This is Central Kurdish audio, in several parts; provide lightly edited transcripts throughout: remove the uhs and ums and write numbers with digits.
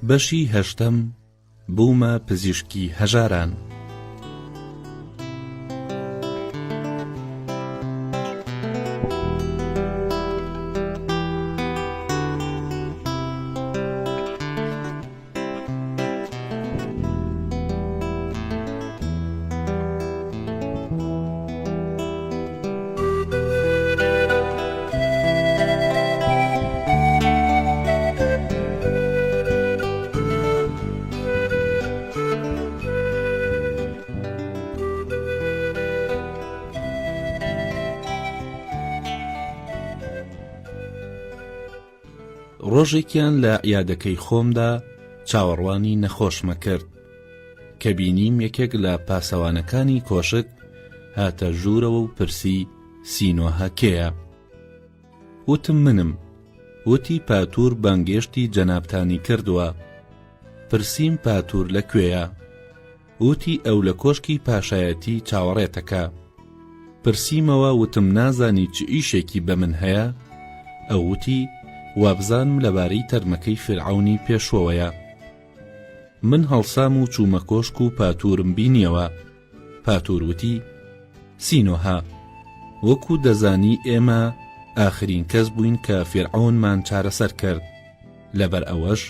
بەشی هەشتەم بوومە پزیشکی هەژاران. ڕۆژێکیان لە عیادەکەی خۆمدا چاوەڕوانی نەخۆشمە کرد کە بینیم یەکێک لە پاسەوانەکانی کۆشک هاتە ژوورەوە و پرسی سینۆها کێیە؟ وتم منم. وتی پاتوور بانگێشتی جەنابتانی کردووە. پرسیم پاتوور لەکوێیە؟ وتی ئەو لە کۆشکی پاشایەتی چاوەڕێتەکە. پرسیمەوە وتم نازانی چ ئیشێکی بە من هەیە؟ ئەو وتی وابزانم لەبارەی تەرمەکەی فرعەونی پێشوەوەیە. من هەڵسام و چوومە کۆشک و پاتوورم بینیەوە. پاتوور وتی سینۆها، وەکو دەزانی ئێمە ئاخرین کەس بووین کە فرعەونمان چارەسەر کرد، لەبەر ئەوەش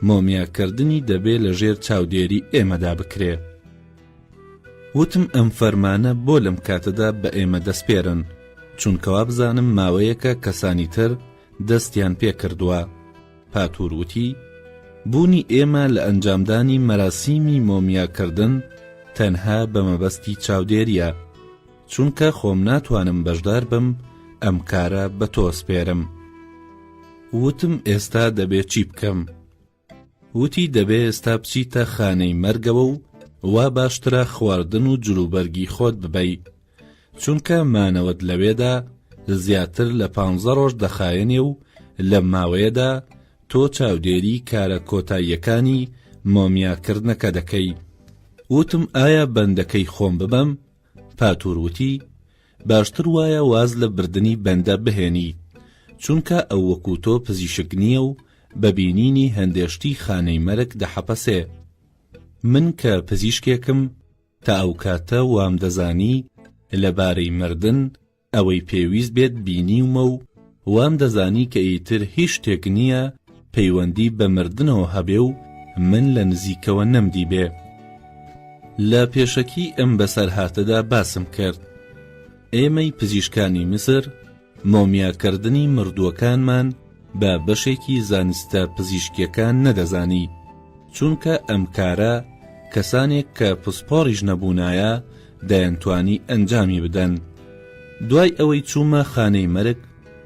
مۆمیاکردنی دەبێت لە ژێر چاودێری ئێمەدا بکرێ. وتم ئەم فەرمانە بۆ لەم کاتەدا بە ئێمە دەستپێرن، چونکەوا بزانم ماوەیەکە کەسانی تر دەستیان پێ کردووە. پاتوور وتی بوونی ئێمە لە ئەنجامدانی مەراسیمی مۆمیاکردن تەنها بە مەبەستی چاودێریە، چونکە خۆم ناتوانم بەشدار بم ئەم کارە بە تۆ سپێرم. وتم ئێستا دەبێت چی بکەم؟ وتی دەبێت ئێستا بچیتە خانەی مەرگەوە و وا باشترە خواردن و جلوبەرگی خۆت ببەی، چونکە مانەوەت لەوێدا زیاتر لە 15 ڕۆژ دەخایەنێ و لە ماوەیەدا تۆ چاودێری کارە کۆتاییەکانی مۆمیاکردنەکە دەکەی. وتم ئایا بەندەکەی خۆم ببەم؟ پاتوور وتی باشتر وایە واز لە بردننی بەندە بهێنی، چونکە ئەو وەکو تۆ پزیشک نییە و بەبینینی هەندێشتی خانەی مەرگ دەحەپەسێ. من کە پزیشکێکم تا ئەو کاتە وام دەزانی لەبارەی مردن ئەوەی پێویست بێت بینیومە و وام دەزانی کە ئیتر هیچ شتێک نییە پەیوەندی بە مردنەوە هەبێ و من لە نزیکەوە نەمدی بێ. لە پێشەکی ئەم بەسەر هاتەدا باسم کرد. ئێمەی پزیشکانی میسر مۆمیاکردنی مردووەکانمان بە بەشێکی زانستە پزیشکیەکان نەدەزانی، چونکە ئەم کارە کەسانێک کە پسپۆڕیش نەبوونایە دەیانتوانی ئەنجامی بدەن. دوای ئەوەی چوومە خانەی مەرگ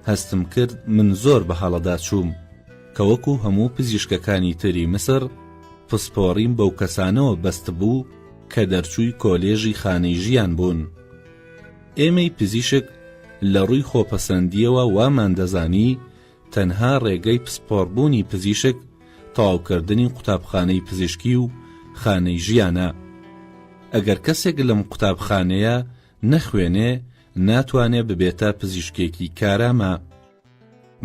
هەستم کرد من زۆر بە هەڵەدا چووم کە وەکو هەموو پزیشکەکانی تری مسر پسپۆڕیم بەو کەسانەوە بەست بوو کە دەرچووی کۆلێژی خانەی ژیان بوون. ئێمەی پزیشک لە ڕووی خۆپەسەندیەوە وامان دەزانی تەنها ڕێگەی پسپۆڕبوونی پزیشک تەواوکردنی قوتابخانەی پزیشکی و خانەی ژیانە. ئەگەر کەسێک لەم قوتابخانەیە نەخوێنێ ناتوانێ ببێتە پزیشکێکی کارامە.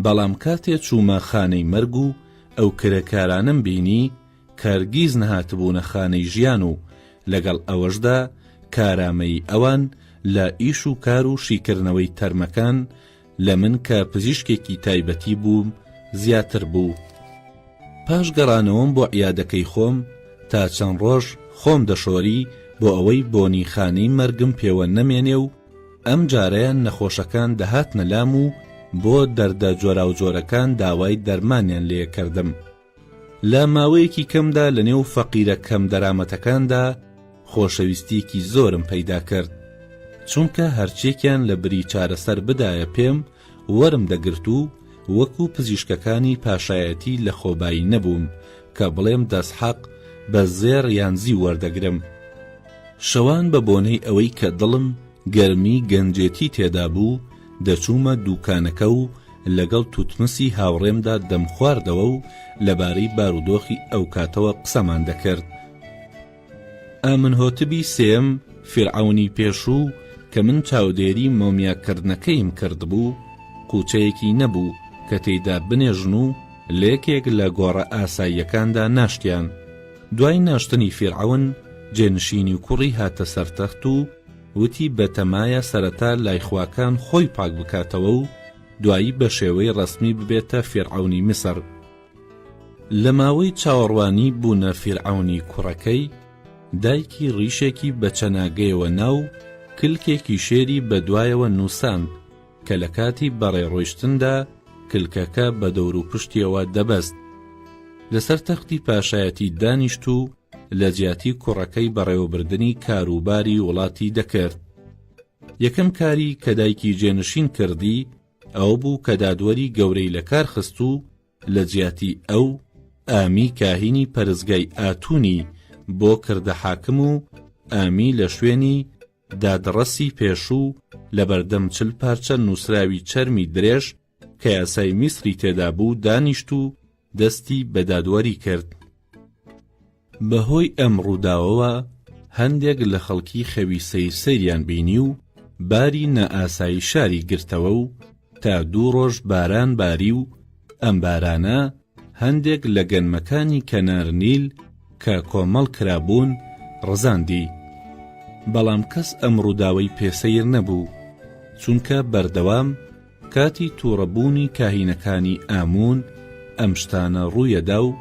بەڵام کاتێ چوومە خانەی مەرگ و ئەو کرەکارانم بینی کارگیز نەهاتبوونە خانەی ژیان و لەگەڵ ئەوەشدا کارامەی ئەوان لە ئیش و کار و شیکردنەوەی تەرمەکان لە من کە پزیشکێکی تایبەتی بووم زیاتر بوو. پاش گەڕانەوەم بۆ عیادەکەی خۆم تا چەند ڕۆژ خۆم دەشۆری بۆ ئەوەی بۆنی خانەی مەرگم پێوە نەمێنێ و ئەم جارەیان نەخۆشەکان دەهاتنە لام و بۆ دەردە جۆرا و جۆرەکان داوای دەرمانیان لێکردم. لە ماوەیەکی کەمدا لە نێو فەقیرە کەم دەرامەتەکاندا خۆشەویستیەکی زۆرم پەیدا کرد، چونکە هەرچێکیان لە بری چارەسەر بدایە پێم وەرم دەگرت و وەکو پزیشکەکانی پاشایەتی لە خۆبایی نەبووم کە بڵێم دەستحەق بە زێر یانزی وەردەگرم. شەوان بە بۆنەی ئەوەی کە دڵم گەرمی گەنجێتی تێدا بوو دەچوومە دووکانەکە و لەگەڵ توتمسی هاوڕێمدا دەم خواردەوە و لەبارەی بارودۆخی ئەو کاتەوە قسەمان دەکرد. ئامنهۆتبی سێم فرعەونی پێشوو کە من چاودێری مۆمیاکردنەکەیم کرد بوو قوچەیەکی نەبوو کە تێیدا بنێژن و لە یەکێک لە گۆڕە ئاساییەکاندا ناشتیان. دوای ناشتنی فیرعەون جێنشینی و کوڕی هاتە سەرتەخت و وتی بەتەمایە سەرەتا لای خواکان خۆی پاک بکاتەوە و دوایی بە شێوەی ڕەسمی ببێتە فیرعەونی میسر. لە ماوەی چاوەڕوانی بوونە فیرعەونی کوڕەکەی، دایکی ڕیشێکی بە چەناگەیەوە ناو کلکێکی شێری بە دوایەوە نووساند کە لە کاتی بەڕێڕۆیشتندا کلکەکە بە دەور و پشتیەوە دەبەست. لەسەر تەختی پاشایەتی دانیشت و لە جیاتی کوڕەکەی بەڕێوەبردنی کاروباری وڵاتی دەکرد. یەکەم کاری کە دایکی جێنشین کردی ئەو بوو کە دادوەری گەورەی لە کار خست و لە جیاتی ئەو ئامی کاهینی پەرزگای ئاتونی بۆ کردە حاکم و ئامی لە شوێنی دادڕەسی پێشوو لە بەردەم 40 پارچە نووسراوی چەرمی درێژ کە یاسای میسری تێدا بوو دانیشت و دەستی بە دادوەری کرد. بەهۆی ئەم ڕووداوەوە هەندێک لە خەڵکی خەویسەی سەیریان بینی و باری نەئاسایی شاری گرتەوە و تا 2 ڕۆژ باران باری و ئەم بارانە هەندێک لە گەنمەکانی کەنار نیل کە کۆمەڵ کرابوون ڕزاندی. بەڵام کەس ئەم ڕووداوەی پێسەیر نەبوو، چونکە بەردەوام کاتی تووڕەبوونی کاهینەکانی ئامون ئەم شتانە ڕوویەدا و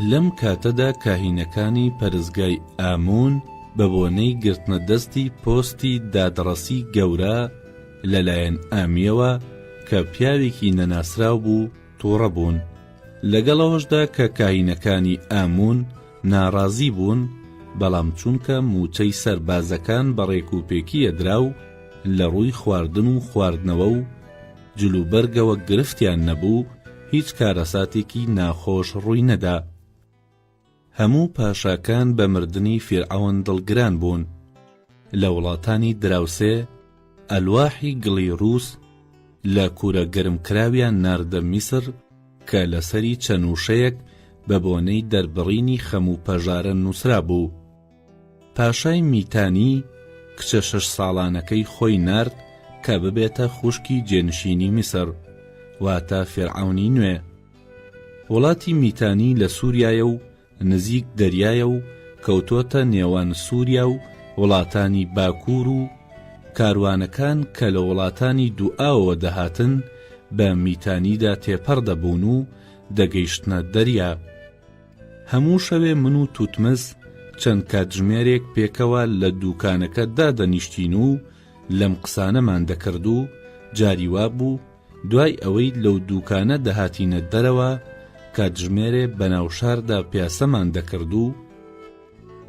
لەم کاتەدا کاهینەکانی پەرزگای ئامون بە بۆنەی گرتنە دەستی پۆستی دادڕەسی گەورە لەلایەن ئامیەوە کە پیاوێکی نەناسراو بوو تووڕە بوون. لەگەڵەوەشدا کە کاهینەکانی ئامون ناڕازی بوون، بەڵام چونکە موچەی سەربازەکان بەڕێکوپێکیە درا و لە ڕووی خواردن و خواردنەوە و جلوبەرگەوە گرفتیان نەبوو، هیچ کارەساتێکی ناخۆش ڕووی نەدا. هەموو پاشاکان بە مردنی فیرعەون دڵگران بوون. لە وڵاتانی دراوسێ ئەلواحی گڵی ڕووس لە کوورە گەرمکراویان ناردە میسر کە لەسەری چەنووشەیەک بە بۆنەی دەربڕینی خەم و پەژارە نووسرا بوو. پاشای میتانی کچە 6 ساڵانەکەی خۆی نارد کە ببێتە خوشکی جێنشینی میسر، واتە فیرعەونی نوێ. وڵاتی میتانی لە سووریایە و نزیک دەریایە و کەوتۆتە نێوان سووریا و وڵاتانی باکوور و کاروانەکان کە لە وڵاتانی دووئاوە دەهاتن بە میتانیدا تێپەڕ دەبوون و دەگەیشتنە دەریا. هەموو شەوێ من و توتمس چەند کاتژمێرێک پێکەوە لە دووکانەکە دادەنیشتین و لەم قسانەمان دەکرد و جاری وا بوو دوای ئەوەی لەو دووکانە دەهاتینە دەرەوە کاتژمێرێ بەناو شاردا پیاسەمان دەکرد و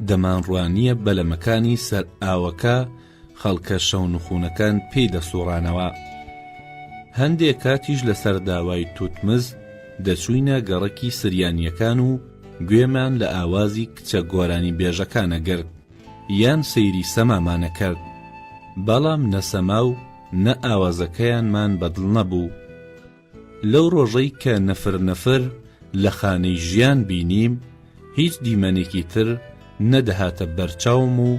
دەمانڕوانیە بەلەمەکانی سەر ئاوەکە خەڵکە شەونخوونەکان پێی دەسوڕانەوە. هەندێک کاتیش لەسەر داوای توتمز دەچووینە گەڕەکی سریانیەکان و گوێمان لە ئاوازی کچە گۆرانی بێژەکانە گرت یان سەیری سەمامانە کرد، بەڵام نەسەما و نە ئاوازەکەیانمان بەدڵ نەبوو. لەو ڕۆژەی کە نەفر لە خانەی ژیان بینیم، هیچ دیمەنێکی تر نەدەهاتە بەرچاوم و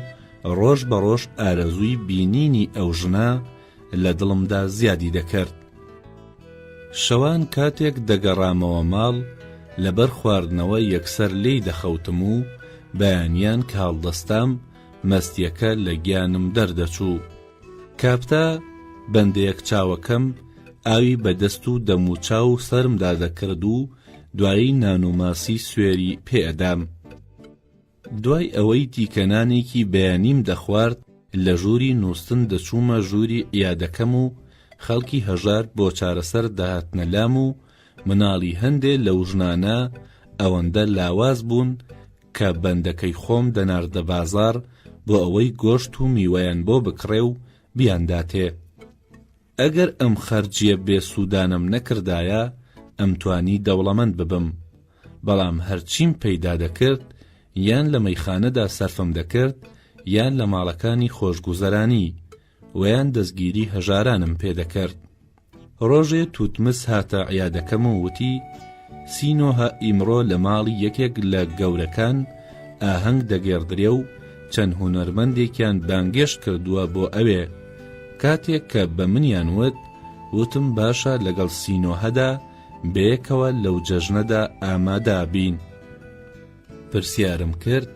ڕۆژ بە ڕۆژ ئارەزووی بینینی ئەو ژنە لە دڵمدا زیادی دەکرد. شەوان کاتێک دەگەڕامەوە ماڵ لەبەر خواردنەوە یەکسەر لێی دەخەوتم و بەیانیان کە هەڵدەستام مەستیەکە لە گیانم دەردەچوو. کاپتا بەندەیەک چاوەکەم ئاوی بەدەست و دەموچاو سەرمدا دەکرد و دوایی نانوماسی سوێری پێئەدام. دوای ئەوەی دیکەنانێکی بەیانیم دەخوارد لە ژووری نووسن دەچوومە ژووری عیادەکەم و خەڵکی هەژار بۆ چارەسەر داهاتنە لام و مناڵی هەندێ لەو ژنانە ئەوەندە لاواز بوون کە بەندەکەی خۆم دەناردە بازار بۆ ئەوەی گۆشت و میوەیان بۆ بکڕێ و بیانداتێ. ئەگەر ئەم خەرجیە بێسوودانم نەکردایە ئەمتوانی دەوڵەمەند ببم، بەڵام هەرچیم پەیدا دەکرد یان لە مەیخانەدا سەرفم دەکرد یان لە ماڵەکانی خۆشگوزەرانی ویان دەستگیری هەژارانم پێدەکرد. ڕۆژێ توتمس هاتە عیادەکەم و وتی سینۆها ئیمڕۆ لە ماڵی یەکێک لە گەورەکان ئاهەنگ دەگێڕدرێ و چەند هونەرمەندێکیان بانگێشت کردووە بۆ ئەوێ. کاتێک کە بە منیان وتم باشە لەگەڵ سینۆهەدا بەیەکەوە لەو جەژنەدا ئامادە بین. پرسیارم کرد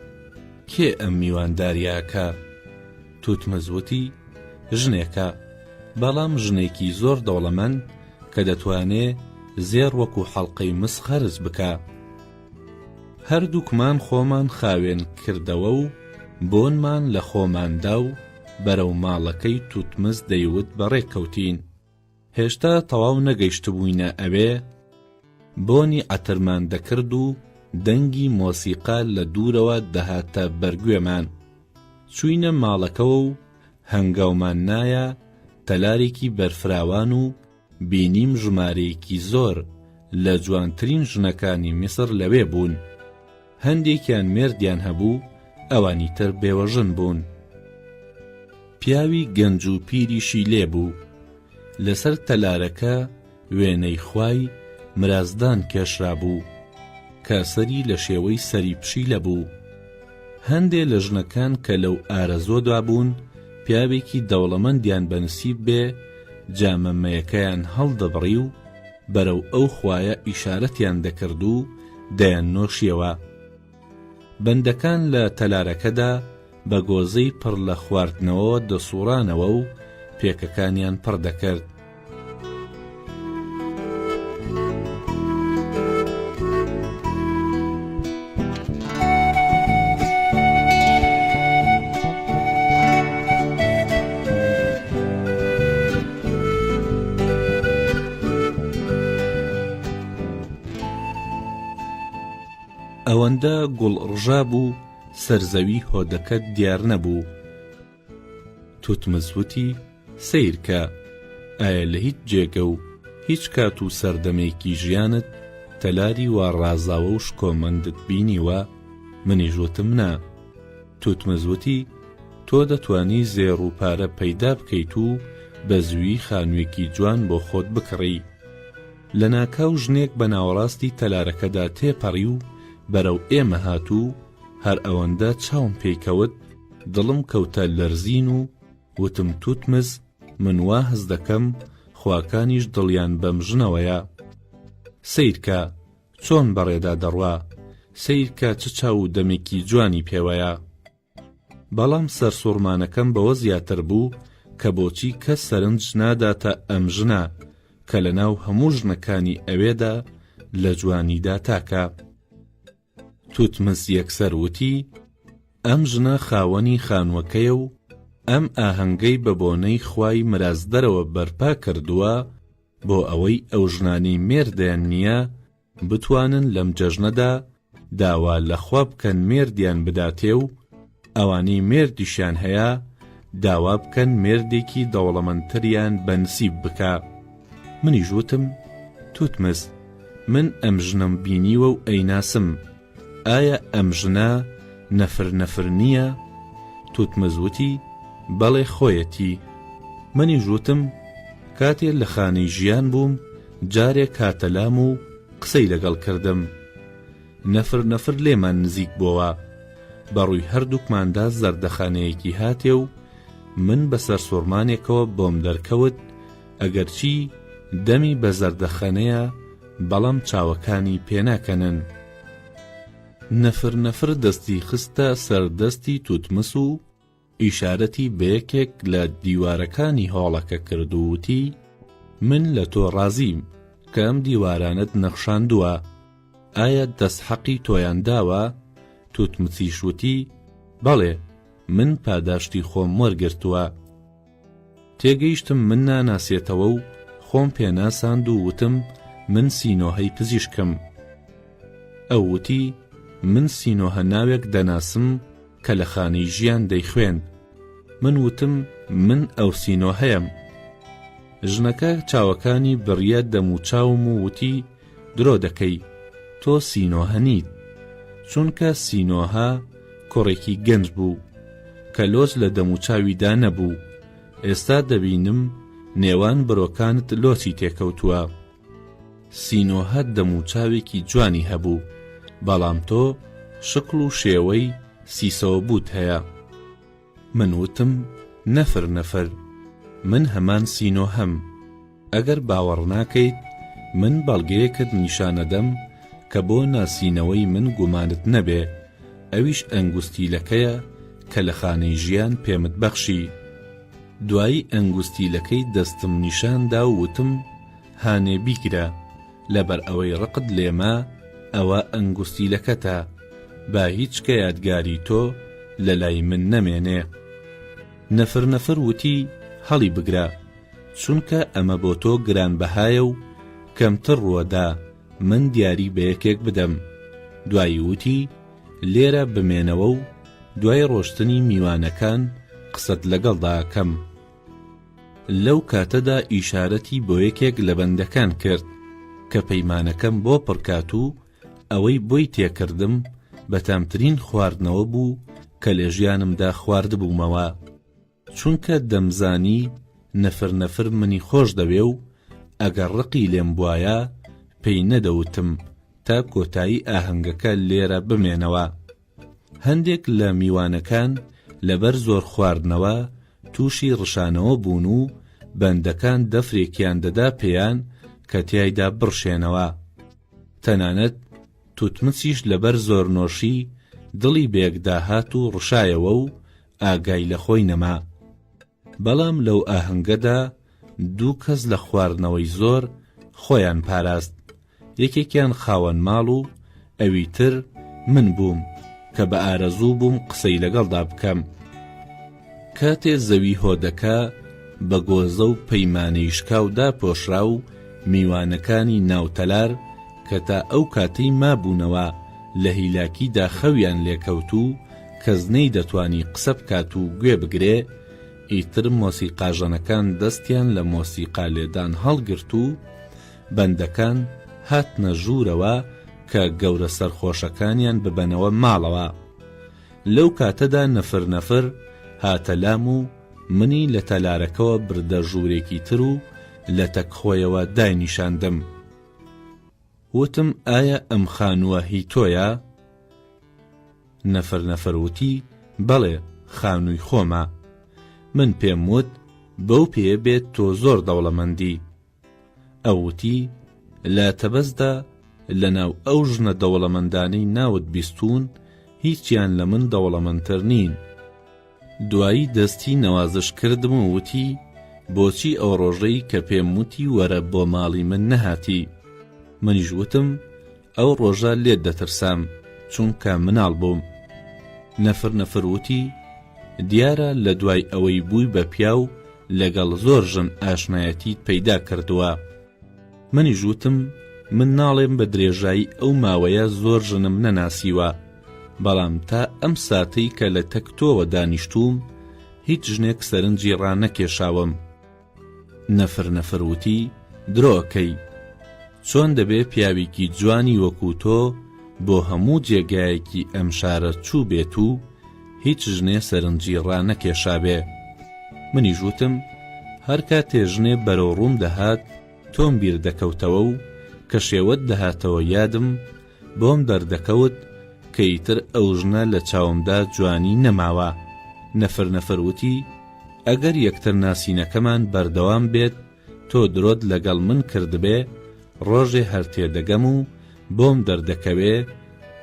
کێ ئەم میوانداریاکە؟ توتمز وتی ژنێکە، بەڵام ژنێکی زۆر دەوڵەمەند کە دەتوانێ زێر وەکو حەڵقەی مس خەرج بکە. هەردووکمان خۆمان خاوێن کردەوە و بۆنمان لە خۆماندا و بەرەو ماڵەکەی توتمز دەیوت بەڕێکەوتین. هێشتا تەواو نەگەیشتبووینە ئەوێ، بۆنی عەترمان دەکرد و دەنگی مۆسیقا لە دوورەوە دەهاتە بەرگوێمان. چووینە ماڵەکەوە و هەنگاومان نایە تەلارێکی بەرفراوان و بینیم ژمارەیەکی زۆر لە جوانترین ژنەکانی میسر لەوێ بوون. هەندێکیان مێردیان هەبوو، ئەوانی تر بێوەژن بوون. پیاوی گەنج و پیریشی لێبوو. لەسەر تەلارەکە وێنەی خوای مرازدان کێشرا بوو کە سەری لە شێوەی سەری پشیلە بوو. هەندێ لە ژنەکان کە لەو ئارەزۆدا بوون پیاوێکی دەوڵەمەندیان بەنسیب بێ جامەمەیەکەیان هەڵدەبڕی و بەرەو ئەو خوایە ئیشارەتیان دەکرد و دەیان نۆشیەوە. بەندەکان لە تەلارەکەدا بە گۆزەی پڕ لە خواردنەوە دەسوڕانەوە و پێکەکانیان پڕ دەکرد. ئەوەندە گوڵڕژا بوو سەرزەوی هۆدەکەت دیار نەبوو. توتمز وتی سەیرکە، ئایا لە هیچ جێگە و هیچ کات و سەردەمێکی ژیانت تەلاری وا ڕازاوە و شکۆمەندت بینیوە؟ منیش وتم نا. توتمز وتی تۆ دەتوانی زێڕ و پارە پەیدا بکەیت و بە زووی خانوویەکی جوان بۆ خۆت بکڕی. لە ناکاو ژنێک بە ناوەڕاستی تەلارەکەدا تێپەڕی و بەرەو ئێمە هاتوو. هەر ئەوەندە چاوم پێیکەوت دڵم کەوتە لەرزین و وتم توتمز من وا هەز دەکەم خواکانیش دڵیان بەم ژنەوەیە. سەیرکە چۆن بەڕێدا دەڕوا، سەیرکە چ چاو و دەمێکی جوانی پێوەیە. بەڵام سەرسوڕمانەکەم بەوە زیاتر بوو کە بۆچی کەس سەرنج ناداتە ئەم ژنە کە لە ناو هەموو ژنەکانی ئەوێدا لە جوانیدا تاکە. توتمز یەکسەر وتی ئەم ژنە خاوەنی خانووەکەیە و ئەم ئاهەنگەی بە بۆنەی خوای مرازدەرەوە بەرپا کردووە بۆ ئەوەی ئەو ژنانەی مێردیان نییە بتوانن لەم جەژنەدا داوا لە خوا بکەن مێردیان بداتێ و ئەوانەی مێردیشیان هەیە داوا بکەن مێردێکی دەوڵەمەندتریان بەنسیب بکە. منیش وتم توتمز من ئەم ژنم بینیوە و ئەیناسم، ئایا ئەم ژنە نەفر نییە؟ توتمز وتی بەڵێ خۆیەتی. منیش وتم کاتێ لە خانەی ژیان بووم جارێک هاتەلام و قسەی لەگەڵ کردم. نەفر لێمان نزیک بۆوە. بەڕووی هەردووکماندا زەردەخانەیەکی هاتێ و من بەسەر سوڕمانێکەوە بۆم دەرکەوت ئەگەرچی دەمی بە زەردەخانەیە بەڵام چاوەکانی پێناکەنن. نەفر دەستی خستە سەردەستی توتمس و ئیشارەتی بەیەکێک لە دیوارەکانی هۆڵەکە کردووتی من لە تۆ ڕازیم کە ئەم دیوارانت نەخشاندووە، ئایا دەستحەقی تۆیان داوە؟ توتمسیش وتی بەڵێ من پاداشتی خۆم وەرگرتووە. تێگەیشتم من ناناسێتەوە و خۆم پێناساند و وتم من سینۆهەی پزیشکم. ئەو وتی من سینۆهە ناوێک دەناسم کە لە خانەی ژیان دەیخوێن. من وتم من ئەو سینۆهەیەم. ژنەکە چاوەکانی بڕیە دەم و چاوم و وتی درۆ دەکەی، تۆ سینۆهە نیت، چونکە سینۆهە کوڕێکی گەنج بوو کە لۆز لە دەم و چاویدا نەبوو. ئێستا دەبینم نێوان برۆکانت لۆچی تێکەوتووە. سینۆهە دەم و چاوێکی جوانی هەبوو، بەڵام تۆ شکڵ و شێوەی سیسەوە بوت هەیە. من وتم نەفر من هەمان سینۆهەم. ئەگەر باوەڕ ناکەیت من بەڵگەیەکت نیشانەدەم کە بۆ ناسینەوەی من گومانت نەبێ، ئەویش ئەنگوستیلەکەیە کە لە خانەی ژیان پێمت بەخشی. دوایی ئەنگوستیلەکەی دەستم نیشاندا و وتم هانێ بیگرە، لەبەر ئەوەی ڕقت لێما ئەوە ئەنگوستیلەکەتە، با هیچ کە یادگاری تۆ لە لای من نەمێنێ. نەفر وتی هەڵی بگرە، چونکە ئەمە بۆ تۆ گرانبەهایە و کەمتر ڕووەدا من دیاری بە یەکێک بدەم. دوایی وتی لێرە بمێنەوە و دوای ڕۆشتنی میوانەکان قسەت لەگەڵداکەم. لەو کاتەدا ئیشارەتی بۆ یەکێک لە بەندەکان کرد کە پەیمانەکەم بۆ پڕکات و ئەوەی بۆی تێکردم بەتامترین خواردنەوە بوو کە لە ژیانمدا خواردبوومەوە، چونکە دەمزانی نەفر منی خۆش دەوێ و ئەگەر ڕقی لێم بوایە پێی نەدەوتم تا کۆتایی ئاهەنگەکە لێرە بمێنەوە. هەندێک لە میوانەکان لەبەر زۆر خواردنەوە تووشی ڕشانەوە بوون و بەندەکان دەفرێکیان دەدا پێیان کە تیایدا بڕشێنەوە. تەنانەت توتمچیش لەبەر زۆر نۆشی دڵی بێکداهات و ڕشایەوە و ئاگای لە خۆی نەما. بەڵام لەو ئاهەنگەدا دوو کەس لە خواردنەوەی زۆر خۆیان پاراست، یەکێکیان خاوەن ماڵ و ئەوی تر من بووم کە بە ئارەزوو بووم قسەی لەگەڵدا بکەم. کاتێ زەوی هۆدەکە بە گۆزە و پەیمانەی شکاودا پۆشرا و میوانەکانی ناوتەلار کە تا ئەو کاتەی مابوونەوە لە هیلاکیدا خەویان لێکەوت و کەس نەی دەتوانی قسە بکات و گوێ بگرێ، ئیتر مۆسیقاژەنەکان دەستیان لە مۆسیقا لێدان هەڵگرت و بەندەکان هاتنە ژوورەوە کە گەورە سەرخۆشەکانیان ببەنەوە ماڵەوە. لەو کاتەدا نەفر هاتە لام و منی لە تەلارەکەوە بردە ژوورێکی تر و لە تەکخۆیەوە داینیشاندم. وتم ئایا ئەم خانووە هی تۆیە؟ نەفر وتی بەڵێ خانووی خۆمە. من پێم وت بەو پێ بێت تۆ زۆر دەوڵەمەندی. ئەو وتی لە تەبەزدا لەناو ئەو ژنە دەوڵەمەندانەی ناوت بیستون هیچیان لە من دەوڵەمەندتر نین. دوایی دەستی نەوازش کردم و وتی بۆچی ئەو ڕۆژەی کە پێم وتی وەرە بۆ ماڵی من نەهاتی؟ منیش وتم ئەو ڕۆژە لێت دەترسام چونکە مناڵ بووم. نەفر وتی دیارە لە دوای ئەوەی بووی بە پیا و لەگەڵ زۆر ژن ئاشنایەتیت پەیدا کردووە. منیش وتم من ناڵێم بە درێژایی ئەو ماوەیە زۆر ژنم نەناسیوە، بەڵام تا ئەم ساتەی کە لە تەکتۆوە دانیشتوم هیچ ژنێک سەرنجی ڕانەکێشاوم. نەفر وتی درۆکەی، چۆن دەبێ پیاوێکی جوانی وەکو تۆ بۆ هەموو جێگایەکی ئەم شارە چوو بێت و هیچ ژنێ سەرنجی ڕانەکێشابێ. منیش وتم هەر کاتێ ژنێ بەرەو ڕووم دەهات تۆم بیر دەکەوتەوە و کە شێوەت دەهاتەوە یادم بۆم دەردەکەوت کە ئیتر ئەو ژنە لە چاومدا جوانی نەماوە. نەفر وتی ئەگەر یەکتر ناسینەکەمان بەردەوام بێت تۆ درۆت لەگەڵ من کردبێ ڕۆژێ هەر تێدەگەم و بۆم دەردەکەوێ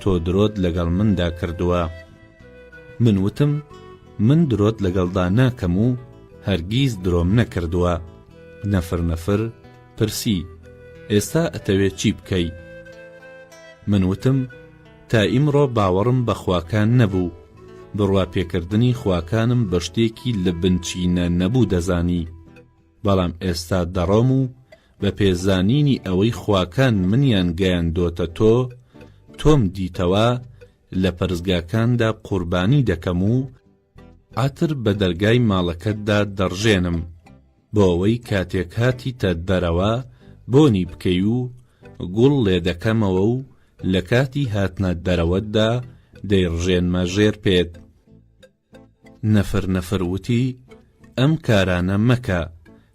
تۆ درۆت لەگەڵ مندا کردووە. من وتم من درۆت لەگەڵدا ناکەم و هەرگیز درۆم نەکردووە. نەفر پرسی ئێستا ئەتەوێت چی بکەی؟ من وتم تا ئیمڕۆ باوەڕم بە خواکان نەبوو، بڕوا پێکردنی خواکانم بە شتێکی لە بنچینە نەبوو دەزانی، بەڵام ئێستا دەڕۆم و بە پێزانینی ئەوەی خواکان منیان گەیاندۆتە تۆم دیتەوە لە پەرزگاکاندا قوربانی دەکەم و ئاتر بە دەرگای ماڵەکەتدا دەڕژێنم بۆ ئەوەی کاتێک هاتیتە دەرەوە بۆنی بکەی و گوڵ لێ دەکەمەوە و لە کاتی هاتنە دەرەوەتدا دەیڕژێنمە ژێر پێت. نەفر وتی ئەم کارانە مەکە،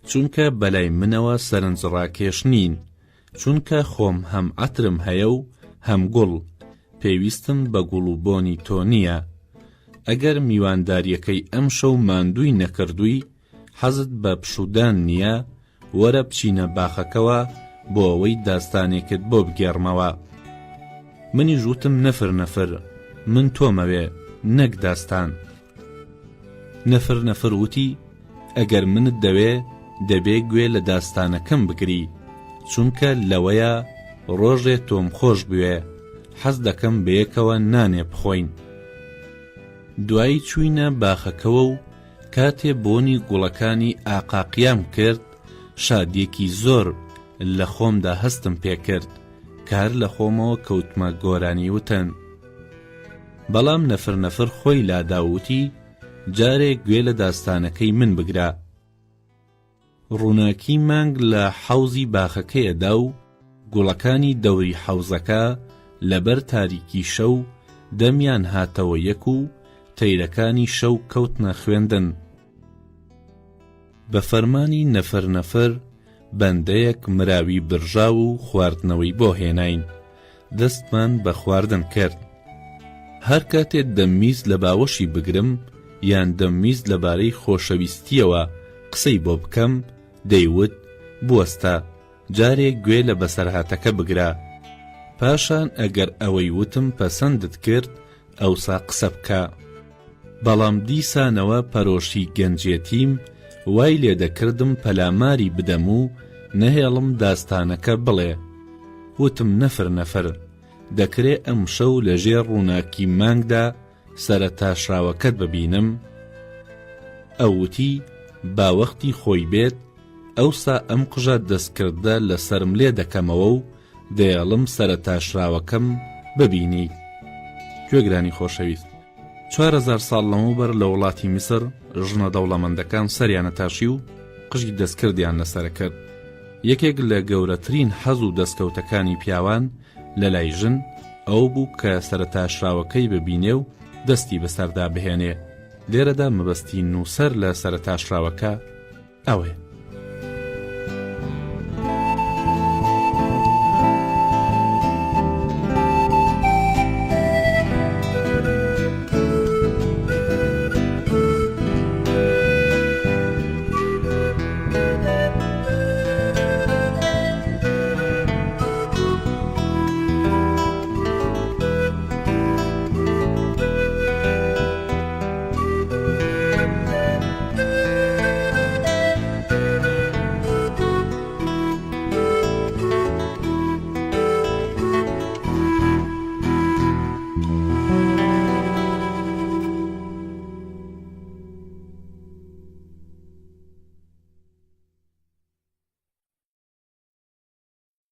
چونکە بەلای منەوە سەرنجڕاکێش نین، چونکە خۆم هەم عەترم هەیە و هەم گوڵ، پێویستم بە گوڵ و بۆنی تۆ نییە. ئەگەر میوانداریەکەی ئەم شەو ماندووی نەکردووی حەزت بە پشودان نییە، وەرە بچینە باخەکەوە بۆ ئەوەی داستانێکت بۆ بگێڕمەوە. منیش وتم نەفر نەفر، من تۆمەوێ نەک داستان. نەفر نەفر وتی ئەگەر منت دەوێ دەبێ گوێ لە داستانەکەم بگری، چونکە لەوەیە ڕۆژێ تۆم خۆش بوێ، حەز دەکەم بەیەکەوە نانێ بخۆین. دوایی چووینە باخەکەوە و کاتێ بۆنی گوڵەکانی ئاقاقیام کرد، شادیەکی زۆر لە خۆمدا هەستم پێکرد، کار لە خۆمەوە کەوتمە گۆرانی وتن. بەڵام نەفر نەفر خۆی لاداوتی جارێک گوێ لە داستانەکەی من بگرە. ڕووناکی مانگ لە حەوزی باخەکەیەدا و گوڵەکانی دەوری حەوزەکە لەبەر تاریکی شەو دەمیان هاتەوە یەک و تەیرەکانی شەو کەوتنە خوێندن. بە فەرمانی نەفر نەفر بەندەیەک مراوی برژاو و خواردنەوەی بۆ هێناین، دەستمان بە خواردن کرد. هەر کاتێ دەممیز لە باوەشی بگرم یان دەممیز لەبارەی خۆشەویستیەوە قسەی بۆ بکەم، دەیوت بوەستە جارێک گوێ لە بەسەرهاتەکە بگرە. پاشان ئەگەر ئەوەی وتم پەسەندت کرد ئەوسا قسە بکە. بەڵام دیسانەوە پەرۆشی گەنجێتیم وای لێ دەکردم پەلاماری بدەم و نەهێڵم داستانەکە بڵێ. وتم نەفر نەفر دەکرێ ئەم شەو لەژێر ڕووناکی مانگدا سەرەتا شراوەکەت ببینم؟ ئەوتی باوەختی خۆی بێت، ئەوسا ئەم قژە دەستکردە لەسەرم لێ دەکەمەوە و دەیەڵم سەرەتا شراوەکەم ببینی. گوێگرانی خۆشەویست، 4000 ساڵ لەمەوبەر لە وڵاتی میسر ژنە دەوڵەمەندەکان سەریانە تاشی و قژی دەستکردیان لەسەر کرد. یەکێک لە گەورەترین حەز و دەستکەوتەکانی پیاوان لە لای ژن ئەو بوو کە سەرەتا شراوەکەی ببینێ و دەستی بەسەردا بهێنێ. لێرەدا مەبەستی نووسەر لە سەرەتا شراوەکە ئەوەیە.